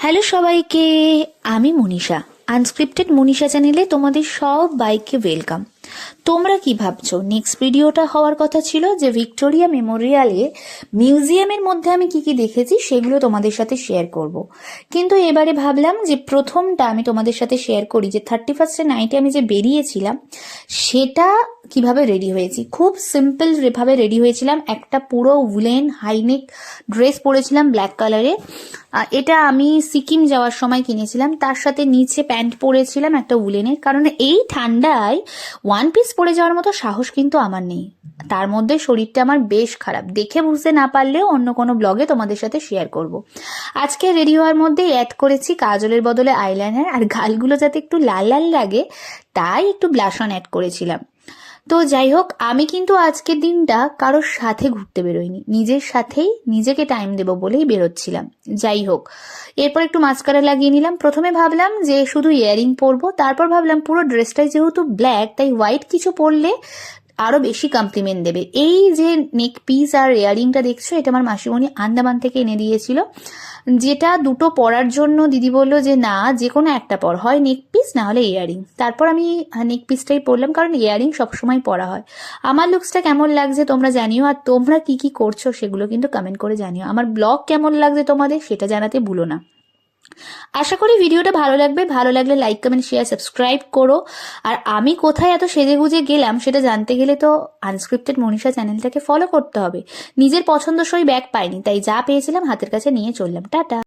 Hello সবাইকে, আমি Manisha. Unscripted Manisha চ্যানেলে তোমাদের সবাইকে ওয়েলকাম। তোমরা কি ভাবছো, নেক্সট ভিডিওটা হওয়ার কথা ছিল যে ভিক্টোরিয়া মেমোরিয়ালে মিউজিয়ামের মধ্যে আমি কি কি দেখেছি সেগুলো তোমাদের সাথে শেয়ার করব। কিন্তু এবারে ভাবলাম যে প্রথমটা আমি তোমাদের সাথে শেয়ার করি, যে 31 নাইটে আমি যে বেরিয়েছিলাম সেটা কিভাবে রেডি হয়েছি। খুব সিম্পল ভাবে রেডি হয়েছিলাম। একটা পুরো উলেন হাইনেক ড্রেস পরেছিলাম ব্ল্যাক কালারে। এটা আমি সিকিম যাওয়ার সময় কিনেছিলাম। তার সাথে নিচে প্যান্ট পরেছিলাম একটা উলেনের, কারণ এই ঠান্ডায় ওয়ান পিস পরে যাওয়ার মতো সাহস কিন্তু আমার নেই। তার মধ্যে শরীরটা আমার বেশ খারাপ, দেখে বুঝতে না পারলেও অন্য কোনো ব্লগে তোমাদের সাথে শেয়ার করব। আজকে রেডি হওয়ার মধ্যে অ্যাড করেছি কাজলের বদলে আইলাইনার, আর গালগুলো যাতে একটু লাল লাল লাগে তাই একটু ব্লাশ অন অ্যাড করেছিলাম। তো যাই হোক, আমি কিন্তু আজকের দিনটা কারোর সাথে ঘুরতে বেরোইনি, নিজের সাথেই নিজেকে টাইম দেবো বলেই বেরোচ্ছিলাম। যাই হোক, এরপর একটু মাস্কারা লাগিয়ে নিলাম। প্রথমে ভাবলাম যে শুধু ইয়ারিং পরবো, তারপর ভাবলাম পুরো ড্রেসটাই যেহেতু ব্ল্যাক তাই হোয়াইট কিছু পরলে আরো বেশি কমপ্লিমেন্ট দেবে। এই যে নেক পিস আর ইয়ারিংটা দেখছো, এটা আমার মাসিমণি আন্দামান থেকে এনে দিয়েছিল। যেটা দুটো পরার জন্য দিদি বললো যে না, যে কোনো একটা পর, হয় নেক পিস না হলে ইয়ারিং। তারপর আমি নেক পিসটাই পরলাম, কারণ ইয়ারিং সবসময় পরা হয়। আমার লুকসটা কেমন লাগছে তোমরা জানিও, আর তোমরা কি কি করছো সেগুলো কিন্তু কমেন্ট করে জানিও। আমার ব্লগ কেমন লাগছে তোমাদের সেটা জানাতে ভুলো না। আশা করি ভিডিওটা ভালো লাগবে। ভালো লাগলে লাইক কমেন্ট শেয়ার সাবস্ক্রাইব করো। আর আমি কোথায় এত সেজে গুজে গেলাম সেটা জানতে গেলে তো আনস্ক্রিপ্টেড মনীষা চ্যানেলটাকে ফলো করতে হবে। নিজের পছন্দসই ব্যাগ পাইনি, তাই যা পেয়েছিলাম হাতের কাছে নিয়ে চললাম। টাটা।